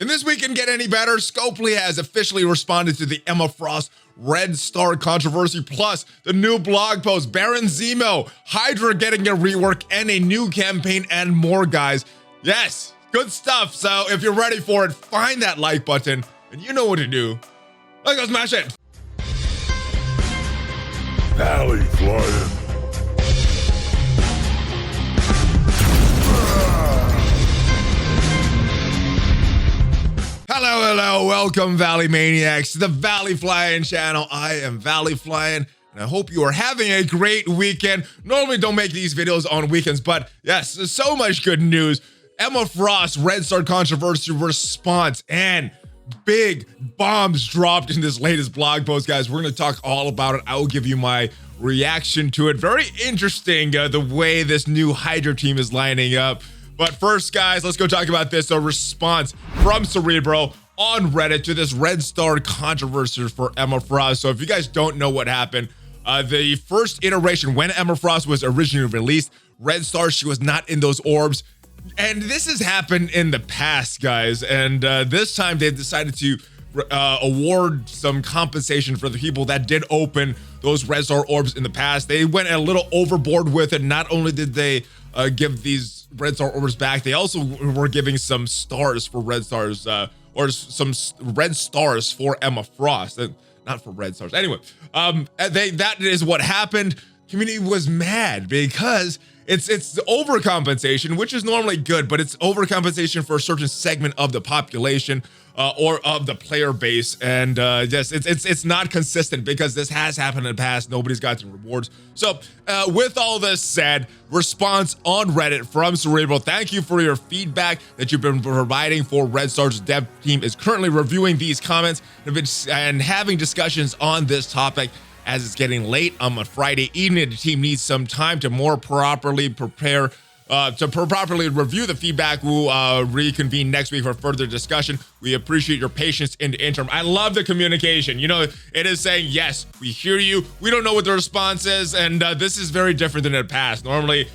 Can this weekend get any better? Scopely has officially responded to the Emma Frost Red Star controversy, plus the new blog post, Baron Zemo, Hydra getting a rework, and a new campaign, and more, guys. Yes, good stuff. So if you're ready for it, find that like button, and you know what to do. Let's go smash it. ValleyFlyin. Hello, welcome Valley Maniacs to the ValleyFlyin channel. I am ValleyFlyin, and I hope you are having a great weekend. Normally don't make these videos on weekends, but yes, there's so much good news. Emma Frost Red Star controversy response, and big bombs dropped in this latest blog post, guys. We're gonna talk all about it. I will give you my reaction to it. Very interesting, the way this new Hydra team is lining up. But first, guys, let's go talk about this. A response from Cerebro on Reddit to this Red Star controversy for Emma Frost. So if you guys don't know what happened, the first iteration when Emma Frost was originally released, Red Star, she was not in those orbs. And this has happened in the past, guys. And this time they've decided to award some compensation for the people that did open those Red Star orbs in the past. They went a little overboard with it. Not only did they give these Red Star orbs back, they also were giving some stars for Red Stars, or some Red Stars for Emma Frost, not for Red Stars. Anyway, that is what happened. Community was mad because it's overcompensation, which is normally good, but it's overcompensation for a certain segment of the population or of the player base, and yes, it's not consistent because this has happened in the past. Nobody's gotten rewards. So with all this said, response on Reddit from Cerebral. Thank you for your feedback that you've been providing for Red Star's dev team. Is currently reviewing these comments and having discussions on this topic. As it's getting late on a Friday evening, the team needs some time to more properly prepare, properly review the feedback. We'll reconvene next week for further discussion. We appreciate your patience in the interim. I love the communication. You know, it is saying, yes, we hear you. We don't know what the response is, and this is very different than in the past. Normally,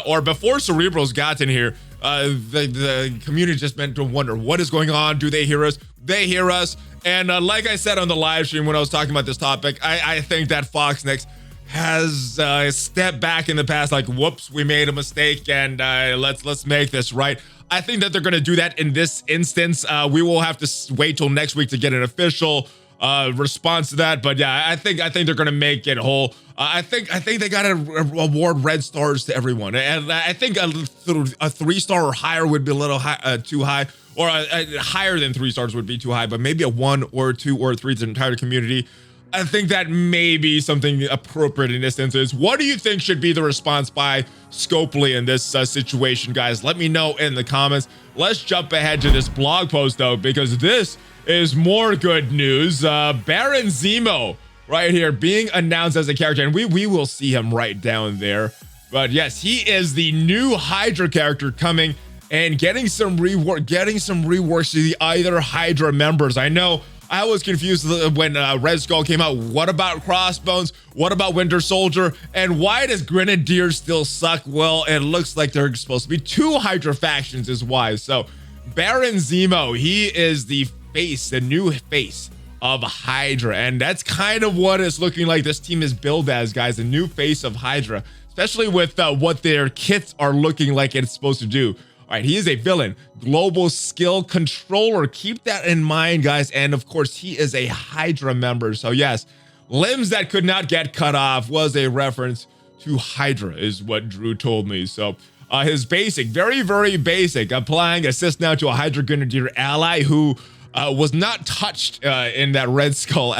or before Cerebral's gotten here, the community just meant to wonder, what is going on? Do they hear us? They hear us. And like I said on the live stream when I was talking about this topic, I think that Fox Next has stepped back in the past, like, whoops, we made a mistake, and let's make this right. I think that they're going to do that in this instance. We will have to wait till next week to get an official response to that, but yeah, I think they're going to make it whole. I think they got to award Red Stars to everyone, and I think a 3-star or higher would be a little too high. Or higher than 3 stars would be too high, but maybe a 1 or 2 or 3 to the entire community. I think that may be something appropriate in this instance. What do you think should be the response by Scopely in this situation, guys? Let me know in the comments. Let's jump ahead to this blog post, though, because this is more good news. Baron Zemo right here being announced as a character, and we will see him right down there. But yes, he is the new Hydra character coming and getting some reworks to the other Hydra members. I know I was confused when Red Skull came out. What about Crossbones? What about Winter Soldier? And why does Grenadier still suck? Well, it looks like there are supposed to be 2 Hydra factions is why. So Baron Zemo, he is the face, the new face of Hydra. And that's kind of what it's looking like this team is billed as, guys. The new face of Hydra, especially with what their kits are looking like it's supposed to do. All right, he is a villain, global skill controller. Keep that in mind, guys. And of course, he is a Hydra member. So yes, limbs that could not get cut off was a reference to Hydra, is what Drew told me. So his basic, very, very basic, applying assist now to a Hydra Grenadier ally who was not touched in that Red Skull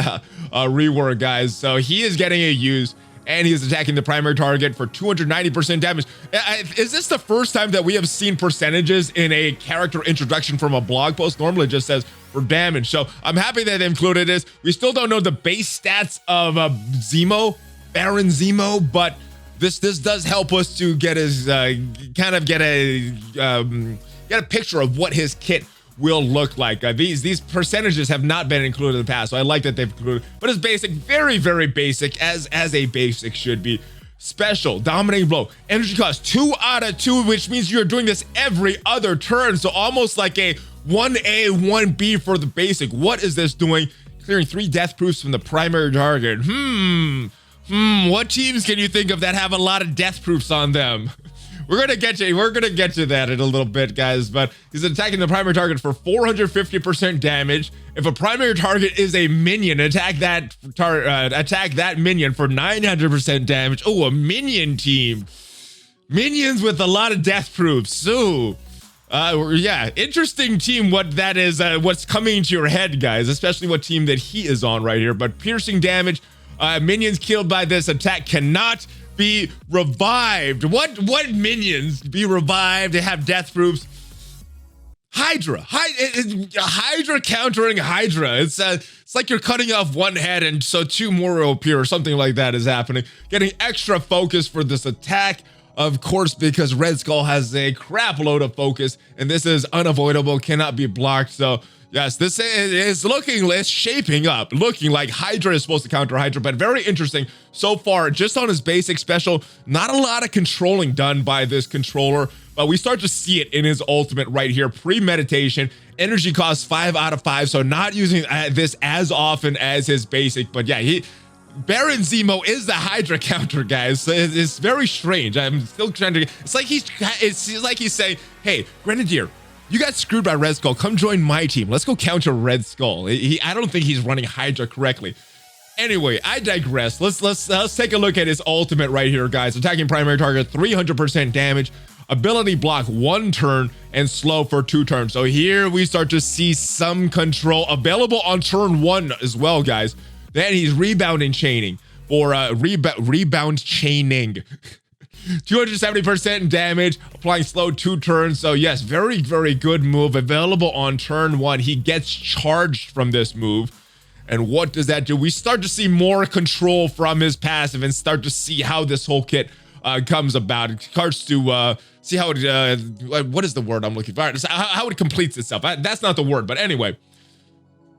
rework, guys. So he is getting a use. And he is attacking the primary target for 290% damage. Is this the first time that we have seen percentages in a character introduction from a blog post? Normally it just says for damage. So I'm happy that they included this. We still don't know the base stats of Zemo, Baron Zemo, but this does help us to get his get a picture of what his kit will look like. These percentages have not been included in the past, so I like that they've included. But it's basic, very, very basic, as a basic should be. Special, dominating blow, energy cost 2 out of 2, which means you're doing this every other turn. So almost like a 1A, 1B for the basic. What is this doing? Clearing 3 death proofs from the primary target. What teams can you think of that have a lot of death proofs on them? We're gonna get to that in a little bit, guys. But he's attacking the primary target for 450% damage. If a primary target is a minion, attack that minion for 900% damage. Oh, a minion team. Minions with a lot of death proofs. So, yeah, interesting team. What that is, what's coming to your head, guys, especially what team that he is on right here. But piercing damage, minions killed by this attack cannot be revived. What minions be revived? They have death proofs. Hydra countering Hydra. It's like you're cutting off one head and so 2 more will appear or something like that is happening. Getting extra focus for this attack, of course, because Red Skull has a crap load of focus and this is unavoidable, cannot be blocked. So yes, this is shaping up, looking like Hydra is supposed to counter Hydra, but very interesting so far. Just on his basic special, not a lot of controlling done by this controller, but we start to see it in his ultimate right here. Premeditation, energy cost 5 out of 5, so not using this as often as his basic, but yeah, Baron Zemo is the Hydra counter, guys. So it's very strange. I'm still trying to. It's like he's saying, "Hey, Grenadier, you got screwed by Red Skull. Come join my team. Let's go counter Red Skull." I don't think he's running Hydra correctly. Anyway, I digress. Let's take a look at his ultimate right here, guys. Attacking primary target, 300% damage. Ability block 1 turn and slow for 2 turns. So here we start to see some control available on turn 1 as well, guys. Then he's rebounding chaining for rebound chaining. 270% damage, applying slow 2 turns. So yes, very, very good move available on turn 1. He gets charged from this move. And what does that do? We start to see more control from his passive and start to see how this whole kit comes about. It starts to see how it, what is the word I'm looking for? How it completes itself. That's not the word, but anyway.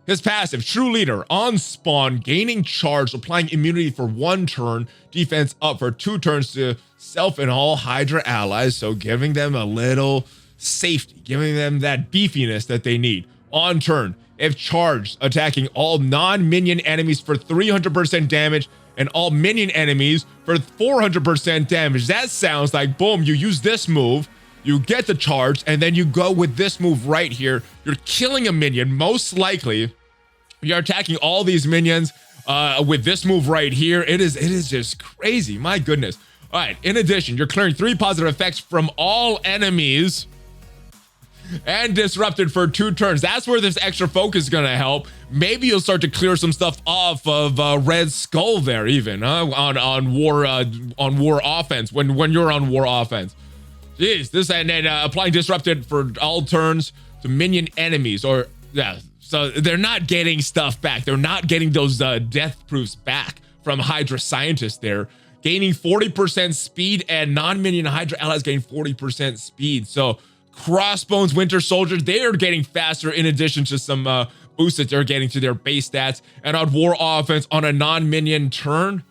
His passive, True Leader, on spawn, gaining charge, applying immunity for 1 turn, defense up for 2 turns to self and all Hydra allies, so giving them a little safety, giving them that beefiness that they need. On turn, if charged, attacking all non-minion enemies for 300% damage and all minion enemies for 400% damage. That sounds like, boom, you use this move, you get the charge, and then you go with this move right here. You're killing a minion, most likely. You're attacking all these minions with this move right here. It is just crazy. My goodness. All right. In addition, you're clearing 3 positive effects from all enemies and disrupted for 2 turns. That's where this extra focus is going to help. Maybe you'll start to clear some stuff off of Red Skull there, even on war offense when you're on war offense. Jeez, this and then applying disrupted for all turns to minion enemies, or yeah. So they're not getting stuff back. They're not getting those death proofs back from Hydra scientists there. Gaining 40% speed, and non-minion Hydra allies gain 40% speed. So Crossbones, Winter Soldier, they are getting faster in addition to some boosts that they're getting to their base stats. And on war offense, on a non-minion turn,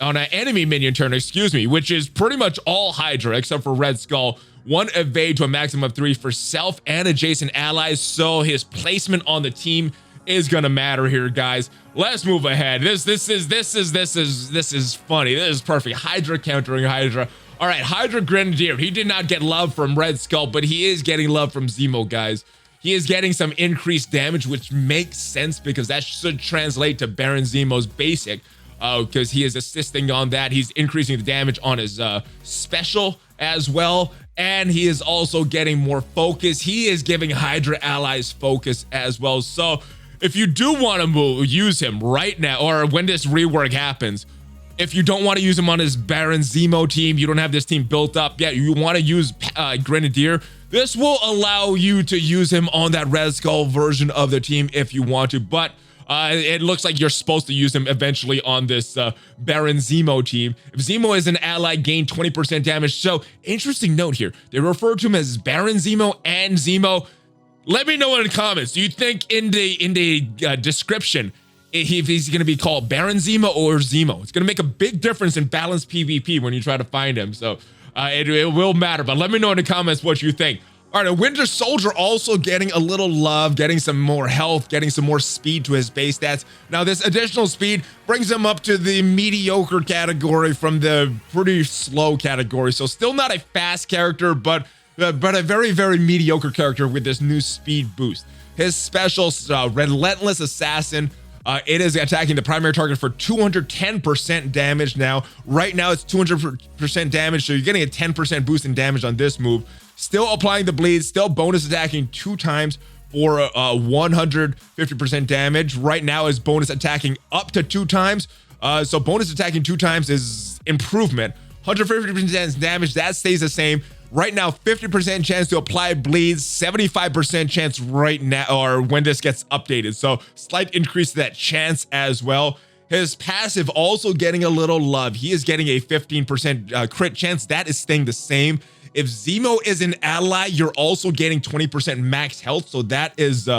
on an enemy minion turn, excuse me, which is pretty much all Hydra except for Red Skull. 1 evade to a maximum of 3 for self and adjacent allies. So his placement on the team is gonna matter here, guys. Let's move ahead. This is funny. This is perfect. Hydra countering Hydra. All right, Hydra Grenadier. He did not get love from Red Skull, but he is getting love from Zemo, guys. He is getting some increased damage, which makes sense because that should translate to Baron Zemo's basic. Because he is assisting on that. He's increasing the damage on his special as well. And he is also getting more focus. He is giving Hydra allies focus as well. So if you do want to use him right now, or when this rework happens, if you don't want to use him on his Baron Zemo team, you don't have this team built up yet, you want to use Grenadier, this will allow you to use him on that Red Skull version of the team if you want to. But it looks like you're supposed to use him eventually on this Baron Zemo team. If Zemo is an ally, gain 20% damage. So, interesting note here. They refer to him as Baron Zemo and Zemo. Let me know in the comments. Do you think in the description if he's going to be called Baron Zemo or Zemo? It's going to make a big difference in balanced PvP when you try to find him. So, it will matter. But let me know in the comments what you think. All right, a Winter Soldier also getting a little love, getting some more health, getting some more speed to his base stats. Now, this additional speed brings him up to the mediocre category from the pretty slow category. So still not a fast character, but a very, very mediocre character with this new speed boost. His special, Relentless Assassin, it is attacking the primary target for 210% damage now. Right now, it's 200% damage, so you're getting a 10% boost in damage on this move. Still applying the bleed, still bonus attacking 2 times for 150% damage. Right now is bonus attacking up to 2 times. So bonus attacking 2 times is improvement. 150% damage, that stays the same. Right now, 50% chance to apply bleeds, 75% chance right now, or when this gets updated. So slight increase to that chance as well. His passive also getting a little love. He is getting a 15% crit chance. That is staying the same. If Zemo is an ally, you're also getting 20% max health. So that is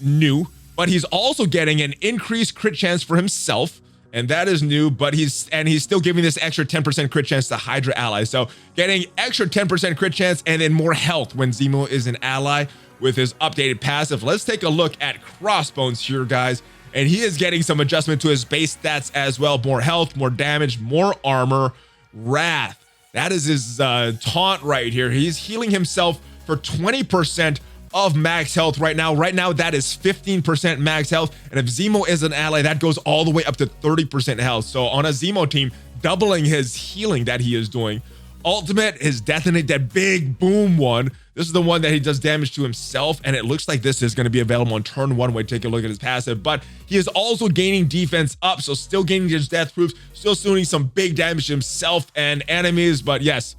new. But he's also getting an increased crit chance for himself. And that is new, but he's still giving this extra 10% crit chance to Hydra allies. So getting extra 10% crit chance and then more health when Zemo is an ally with his updated passive. Let's take a look at Crossbones here, guys. And he is getting some adjustment to his base stats as well. More health, more damage, more armor, wrath. That is his taunt right here. He's healing himself for 20% of max health right now. Right now, that is 15% max health. And if Zemo is an ally, that goes all the way up to 30% health. So on a Zemo team, doubling his healing that he is doing. Ultimate is Detonate, that big boom one. This is the one that he does damage to himself, and it looks like this is going to be available on turn 1 when we take a look at his passive. But he is also gaining defense up, so still gaining his death proofs, still doing some big damage to himself and enemies. But yes,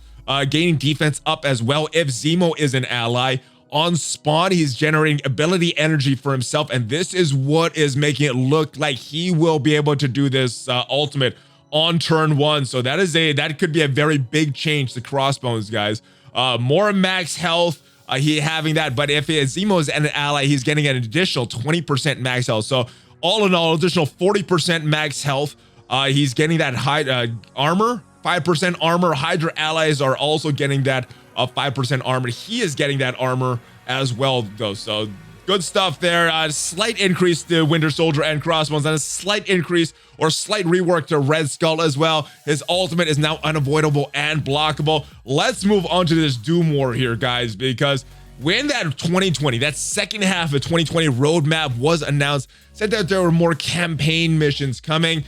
gaining defense up as well if Zemo is an ally. On spawn, he's generating ability energy for himself, and this is what is making it look like he will be able to do this ultimate on turn 1. So that could be a very big change to Crossbones, guys. More max health, he having that, but if Zemo is an ally, he's getting an additional 20% max health. So all in all, additional 40% max health. He's getting that high armor, 5% armor. Hydra allies are also getting that 5% armor. He is getting that armor as well, though. So good stuff there. Slight increase to Winter Soldier and Crossbones, and a slight increase or slight rework to Red Skull as well. His ultimate is now unavoidable and blockable. Let's move on to this Doom War here, guys, because when that 2020, that second half of 2020 roadmap was announced, said that there were more campaign missions coming.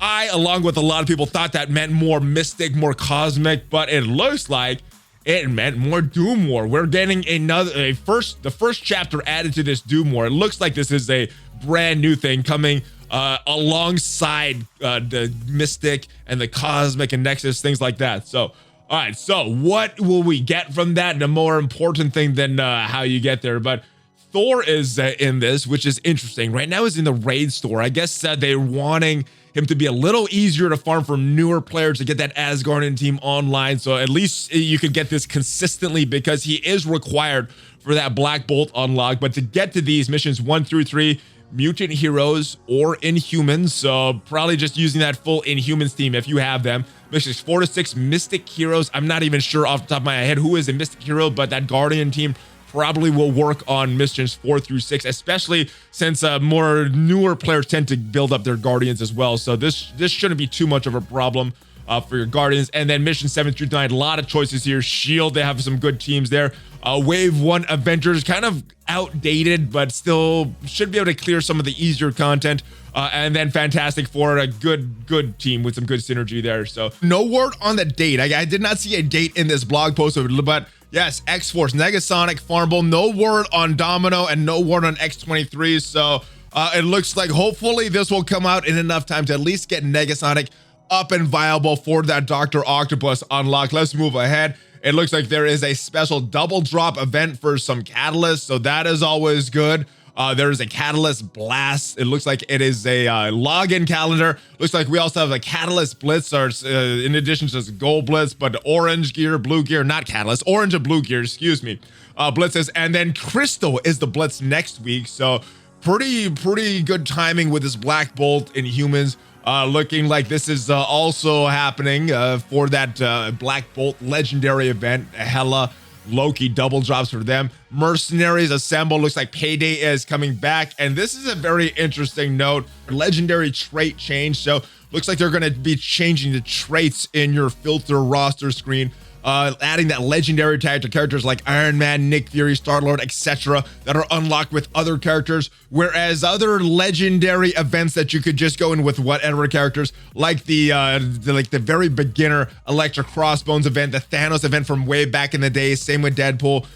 I, along with a lot of people, thought that meant more mystic, more cosmic, but it looks like it meant more Doom War. We're getting the first chapter added to this Doom War. It looks like this is a brand new thing coming alongside the Mystic and the Cosmic and Nexus, things like that. So, all right, so what will we get from that? The more important thing than how you get there, but Thor is in this, which is interesting. Right now he's in the raid store. I guess they're wanting him to be a little easier to farm for newer players to get that Asgardian team online. So at least you can get this consistently because he is required for that Black Bolt unlock. But to get to these missions 1 through 3, mutant heroes or Inhumans. So probably just using that full Inhumans team if you have them. Missions 4 to 6, Mystic Heroes. I'm not even sure off the top of my head who is a Mystic Hero, but that Guardian team probably will work on missions 4 through 6, especially since more newer players tend to build up their Guardians as well. So this shouldn't be too much of a problem for your Guardians. And then mission 7 through 9, a lot of choices here. Shield, they have some good teams there. Wave 1 Avengers, kind of outdated, but still should be able to clear some of the easier content. And then Fantastic Four, a good team with some good synergy there. So no word on the date. I did not see a date in this blog post, but yes, X-Force, Negasonic, Farmable, no word on Domino, and no word on X-23. So it looks like hopefully this will come out in enough time to at least get Negasonic up and viable for that Dr. Octopus unlock. Let's move ahead. It looks like there is a special double drop event for some catalysts, so that is always good. There is a Catalyst Blast. It looks like it is a login calendar. Looks like we also have a Catalyst Blitz, or in addition to Gold Blitz, but orange gear, blue gear, not Catalyst, orange and blue gear, excuse me, blitzes. And then Crystal is the Blitz next week. So pretty good timing with this Black Bolt in Humans. Looking like this is also happening for that Black Bolt legendary event, Hela. Loki double drops for them. Mercenaries assemble. Looks like Payday is coming back. And this is a very interesting note. Legendary trait change. So looks like they're going to be changing the traits in your filter roster screen. Adding that legendary tag to characters like Iron Man, Nick Fury, Star-Lord, etc. that are unlocked with other characters, whereas other legendary events that you could just go in with whatever characters, like the very beginner Electra Crossbones event, the Thanos event from way back in the day, same with Deadpool.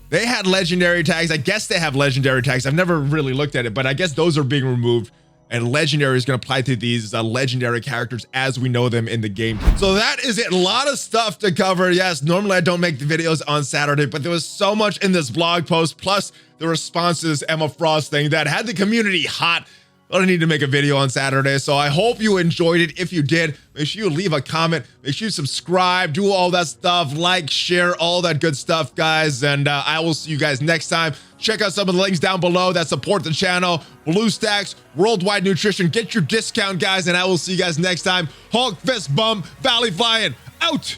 They had legendary tags. I guess they have legendary tags. I've never really looked at it, but I guess those are being removed. And legendary is going to apply to these legendary characters as we know them in the game. So that is it. A lot of stuff to cover. Yes, normally I don't make the videos on Saturday, but there was so much in this blog post, plus the response to this Emma Frost thing that had the community hot. I don't need to make a video on Saturday, so I hope you enjoyed it. If you did, make sure you leave a comment, make sure you subscribe, do all that stuff, like, share, all that good stuff, guys, and I will see you guys next time. Check out some of the links down below that support the channel. BlueStacks, Worldwide Nutrition, get your discount, guys, and I will see you guys next time. Hulk, fist bump, ValleyFlyin, out!